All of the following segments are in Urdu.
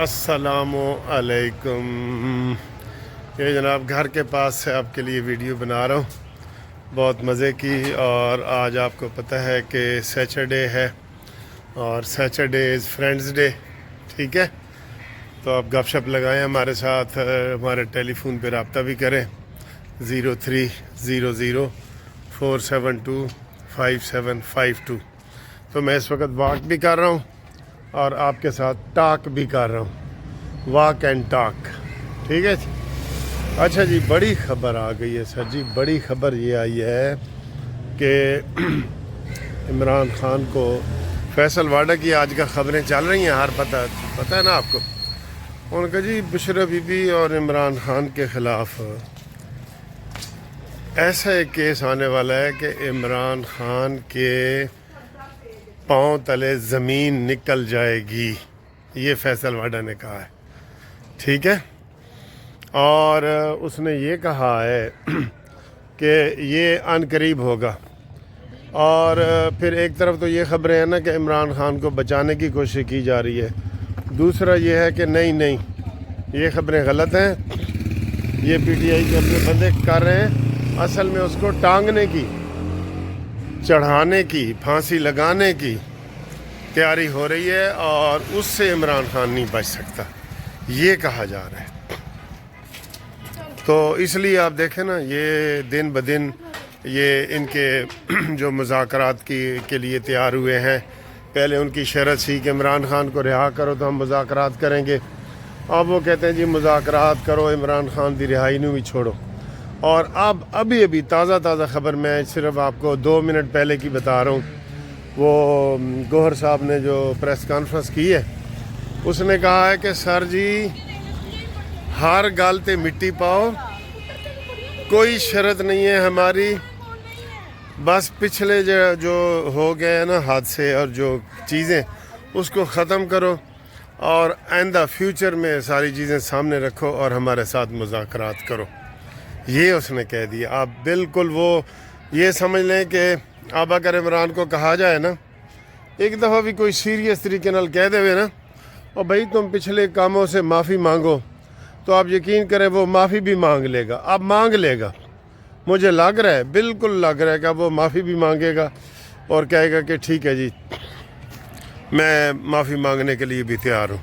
السلام علیکم۔ یہ جناب گھر کے پاس سے آپ کے لیے ویڈیو بنا رہا ہوں، بہت مزے کی۔ اور آج آپ کو پتہ ہے کہ سیچرڈے ہے اور سیچرڈے از فرینڈز ڈے، ٹھیک ہے؟ تو آپ گپ شپ لگائیں ہمارے ساتھ، ہمارے ٹیلی فون پہ رابطہ بھی کریں 030047255752۔ تو میں اس وقت واک بھی کر رہا ہوں اور آپ کے ساتھ ٹاک بھی کر رہا ہوں، واک اینڈ ٹاک، ٹھیک ہے؟ اچھا جی، بڑی خبر آ گئی ہے سر جی، بڑی خبر یہ آئی ہے کہ عمران خان کو فیصل واڈا کی آج کا خبریں چل رہی ہیں، ہر پتہ ہے نا آپ کو، ان کا جی بشرا بی بی اور عمران خان کے خلاف ایسا ایک کیس آنے والا ہے کہ عمران خان کے پاؤں تلے زمین نکل جائے گی، یہ فیصل واڈا نے کہا ہے، ٹھیک ہے؟ اور اس نے یہ کہا ہے کہ یہ عن قریب ہوگا۔ اور پھر ایک طرف تو یہ خبریں ہیں نا کہ عمران خان کو بچانے کی کوشش کی جا رہی ہے، دوسرا یہ ہے کہ نہیں یہ خبریں غلط ہیں، یہ پی ٹی آئی کے اپنے بندے کر رہے ہیں، اصل میں اس کو ٹانگنے کی، چڑھانے کی، پھانسی لگانے کی تیاری ہو رہی ہے اور اس سے عمران خان نہیں بچ سکتا، یہ کہا جا رہا ہے۔ تو اس لیے آپ دیکھیں نا، یہ دن بدن یہ ان کے جو مذاکرات کے لیے تیار ہوئے ہیں، پہلے ان کی شرط تھی کہ عمران خان کو رہا کرو تو ہم مذاکرات کریں گے، اب وہ کہتے ہیں جی مذاکرات کرو، عمران خان دی رہائی نو بھی چھوڑو۔ اور اب ابھی تازہ خبر میں صرف آپ کو 2 منٹ پہلے کی بتا رہا ہوں، وہ گوہر صاحب نے جو پریس کانفرنس کی ہے، اس نے کہا ہے کہ سر جی ہر گل تے مٹی پاؤ، کوئی شرط نہیں ہے ہماری، بس پچھلے جو ہو گئے ہیں نا حادثے اور جو چیزیں، اس کو ختم کرو اور آئندہ فیوچر میں ساری چیزیں سامنے رکھو اور ہمارے ساتھ مذاکرات کرو، یہ اس نے کہہ دیا۔ آپ بالکل وہ یہ سمجھ لیں کہ اب اگر عمران کو کہا جائے نا، ایک دفعہ بھی کوئی سیریس طریقے نال کہہ دے ہوئے نا، اور بھائی تم پچھلے کاموں سے معافی مانگو، تو آپ یقین کریں وہ معافی بھی مانگ لے گا، اب مانگ لے گا، مجھے لگ رہا ہے، بالکل لگ رہا ہے کہ وہ معافی بھی مانگے گا اور کہے گا کہ ٹھیک ہے جی میں معافی مانگنے کے لیے بھی تیار ہوں،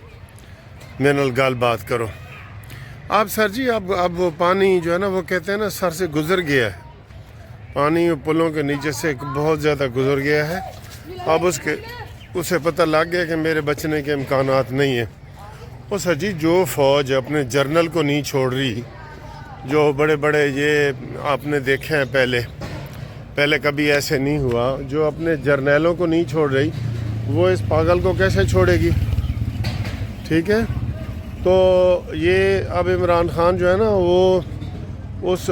میرے نال گل بات کرو۔ آپ سر جی اب وہ پانی جو ہے نا، وہ کہتے ہیں نا سر سے گزر گیا ہے، پانی پلوں کے نیچے سے بہت زیادہ گزر گیا ہے، اب اسے پتہ لگ گیا کہ میرے بچنے کے امکانات نہیں ہیں۔ وہ سر جی جو فوج اپنے جرنل کو نہیں چھوڑ رہی، جو بڑے یہ آپ نے دیکھے ہیں پہلے کبھی ایسے نہیں ہوا، جو اپنے جرنیلوں کو نہیں چھوڑ رہی، وہ اس پاگل کو کیسے چھوڑے گی؟ ٹھیک ہے؟ تو یہ اب عمران خان جو ہے نا، وہ اس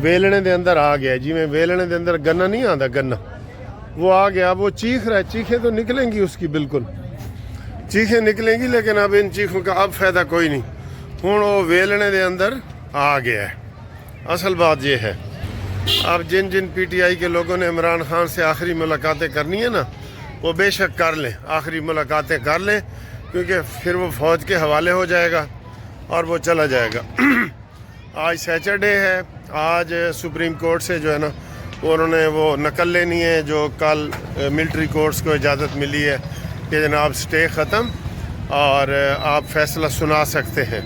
ویلنے دے اندر آ گیا، جی میں ویلنے دے اندر گنا نہیں آتا، گنا وہ آ گیا، اب وہ چیخ رہا ہے، چیخیں تو نکلیں گی اس کی، بالکل چیخیں نکلیں گی، لیکن اب ان چیخوں کا اب فائدہ کوئی نہیں، ہوں وہ ویلنے دے اندر آ گیا ہے۔ اصل بات یہ ہے، اب جن پی ٹی آئی کے لوگوں نے عمران خان سے آخری ملاقاتیں کرنی ہیں نا، وہ بے شک کر لیں، آخری ملاقاتیں کر لیں، کیونکہ پھر وہ فوج کے حوالے ہو جائے گا اور وہ چلا جائے گا۔ آج سیچرڈے ہے، آج سپریم کورٹ سے جو ہے نا، انہوں نے وہ نقل لینی ہے جو کل ملٹری کورٹس کو اجازت ملی ہے کہ جناب سٹے ختم اور آپ فیصلہ سنا سکتے ہیں،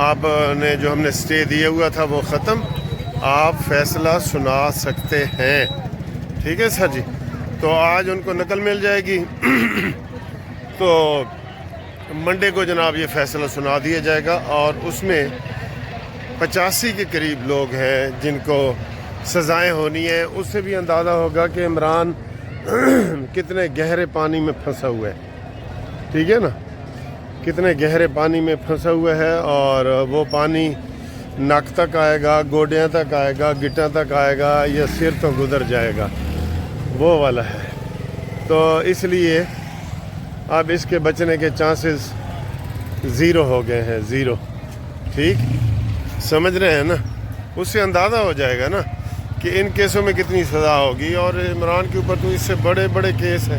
آپ نے جو ہم نے سٹے دیا ہوا تھا وہ ختم، آپ فیصلہ سنا سکتے ہیں، ٹھیک ہے سر جی؟ تو آج ان کو نقل مل جائے گی، تو منڈے کو جناب یہ فیصلہ سنا دیا جائے گا، اور اس میں 85 کے قریب لوگ ہیں جن کو سزائیں ہونی ہیں۔ اس سے بھی اندازہ ہوگا کہ عمران کتنے گہرے پانی میں پھنسا ہوا ہے، ٹھیک ہے نا، کتنے گہرے پانی میں پھنسا ہوا ہے، اور وہ پانی نک تک آئے گا، گوڈیاں تک آئے گا، گٹاں تک آئے گا، یا سر تو گزر جائے گا، وہ والا ہے۔ تو اس لیے اب اس کے بچنے کے چانسز 0 ہو گئے ہیں، 0، ٹھیک سمجھ رہے ہیں نا؟ اس سے اندازہ ہو جائے گا نا کہ ان کیسوں میں کتنی سزا ہوگی، اور عمران کے اوپر تو اس سے بڑے کیس ہیں،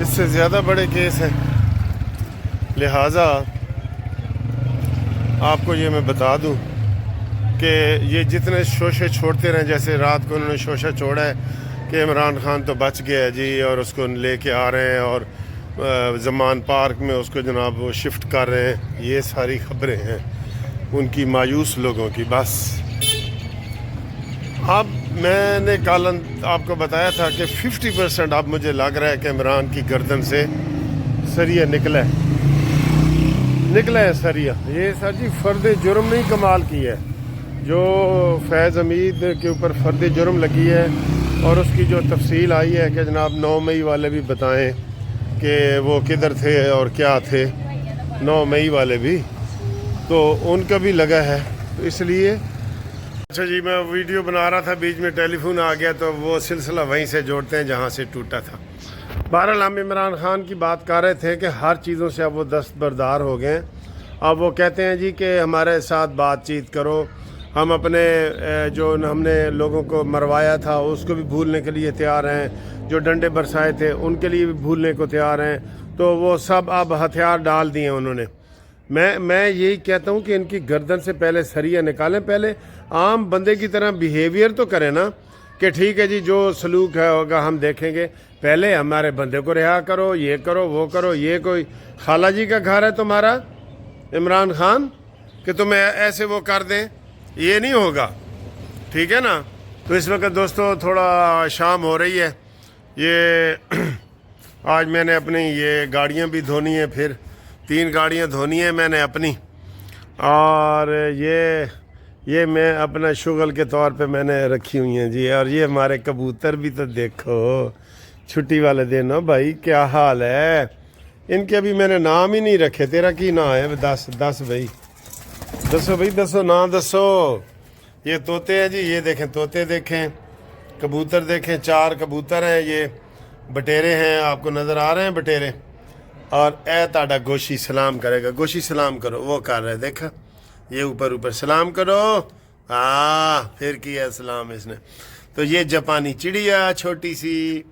اس سے زیادہ بڑے کیس ہیں، لہٰذا آپ کو یہ میں بتا دوں کہ یہ جتنے شوشے چھوڑتے رہیں، جیسے رات کو انہوں نے شوشہ چھوڑا ہے کہ عمران خان تو بچ گیا جی اور اس کو لے کے آ رہے ہیں اور زمان پارک میں اس کو جناب وہ شفٹ کر رہے ہیں، یہ ساری خبریں ہیں ان کی مایوس لوگوں کی. بس اب میں نے کل آپ کو بتایا تھا کہ 50% اب مجھے لگ رہا ہے کہ عمران کی گردن سے سریہ نکلا ہے سریہ. یہ سر جی فرد جرم نہیں کمال کی ہے جو فیض حمید کے اوپر فرد جرم لگی ہے، اور اس کی جو تفصیل آئی ہے کہ جناب 9 مئی والے بھی بتائیں کہ وہ کدھر تھے اور کیا تھے. 9 مئی والے بھی تو ان کا بھی لگا ہے، تو اس لیے اچھا جی میں ویڈیو بنا رہا تھا، بیچ میں ٹیلی فون آ گیا تو وہ سلسلہ وہیں سے جوڑتے ہیں جہاں سے ٹوٹا تھا. بہرحال ہم عمران خان کی بات کر رہے تھے کہ ہر چیزوں سے اب وہ دستبردار ہو گئے ہیں. اب وہ کہتے ہیں جی کہ ہمارے ساتھ بات چیت کرو، ہم اپنے جو ہم نے لوگوں کو مروایا تھا اس کو بھی بھولنے کے لیے تیار ہیں، جو ڈنڈے برسائے تھے ان کے لیے بھی بھولنے کو تیار ہیں. تو وہ سب اب ہتھیار ڈال دیے انہوں نے. میں یہی کہتا ہوں کہ ان کی گردن سے پہلے سریہ نکالیں، پہلے عام بندے کی طرح بیہیویئر تو کریں نا کہ ٹھیک ہے جی جو سلوک ہے ہوگا ہم دیکھیں گے، پہلے ہمارے بندے کو رہا کرو، یہ کرو وہ کرو. یہ کوئی خالہ جی کا گھر ہے تمہارا عمران خان کہ تمہیں ایسے وہ کر دیں؟ یہ نہیں ہوگا، ٹھیک ہے نا. تو اس وقت دوستو تھوڑا شام ہو رہی ہے. یہ آج میں نے اپنی یہ گاڑیاں بھی دھونی ہیں، پھر 3 گاڑیاں دھونی ہیں میں نے اپنی، اور یہ میں اپنا شغل کے طور پہ میں نے رکھی ہوئی ہیں جی. اور یہ ہمارے کبوتر بھی تو دیکھو، چھٹی والے دن ہو بھائی کیا حال ہے ان کے. ابھی میں نے نام ہی نہیں رکھے. تیرا کی نام ہے؟ دس بھائی، دسو بھائی، دسو نام دسو. یہ طوطے ہیں جی، یہ دیکھیں طوطے دیکھیں، کبوتر دیکھیں، 4 کبوتر ہیں. یہ بٹیرے ہیں، آپ کو نظر آ رہے ہیں بٹیرے. اور اے تاڑا گوشی سلام کرے گا، گوشی سلام کرو، وہ کر رہے دیکھا، یہ اوپر سلام کرو. پھر کیا سلام اس نے. تو یہ جاپانی چڑیا چھوٹی سی،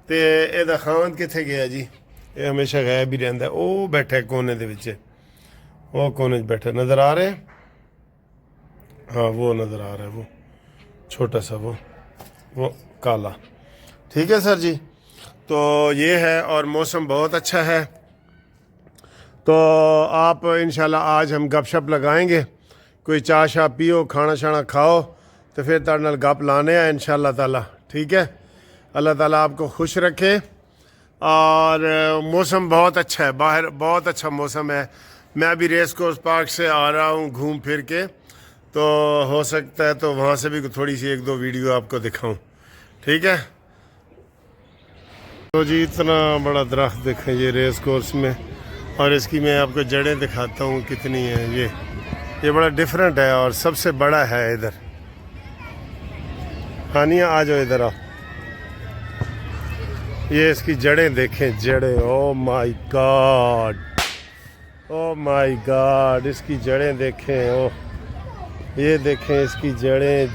تے یہ خان کتنے گیا جی؟ یہ ہمیشہ غائب ہی رہتا ہے. وہ بیٹھے کونے دے وچ، وہ کونے بیٹھے نظر آ رہے ہیں. ہاں وہ نظر آ رہا ہے، وہ چھوٹا سا وہ کالا. ٹھیک ہے سر جی. تو یہ ہے، اور موسم بہت اچھا ہے. تو آپ انشاءاللہ آج ہم گپ شپ لگائیں گے، کوئی چاہ شاہ پیو، کھانا شانا کھاؤ، تو پھر تارے نال گپ لانے ہیں انشاءاللہ تعالی. ٹھیک ہے، اللہ تعالیٰ آپ کو خوش رکھے. اور موسم بہت اچھا ہے، باہر بہت اچھا موسم ہے. میں ابھی ریس کورس پارک سے آ رہا ہوں گھوم پھر کے، تو ہو سکتا ہے تو وہاں سے بھی تھوڑی سی 1-2 ویڈیو آپ کو دکھاؤں. ٹھیک ہے. تو جی اتنا بڑا درخت دیکھیں یہ ریس کورس میں، اور اس کی میں آپ کو جڑیں دکھاتا ہوں کتنی ہیں. یہ بڑا ڈیفرنٹ ہے اور سب سے بڑا ہے ادھر. ہانیہ آ جاؤ ادھر آؤ. یہ اس کی جڑیں دیکھیں، جڑیں، او مائی گاڈ، او مائی گاڈ. اس کی جڑیں دیکھیں، او یہ دیکھیں اس کی جڑیں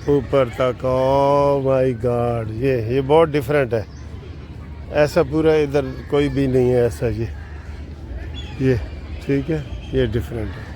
اوپر تک. او مائی گاڈ، یہ بہت ڈیفرنٹ ہے. ایسا پورا ادھر کوئی بھی نہیں ہے ایسا. یہ ٹھیک ہے، یہ ڈیفرنٹ ہے.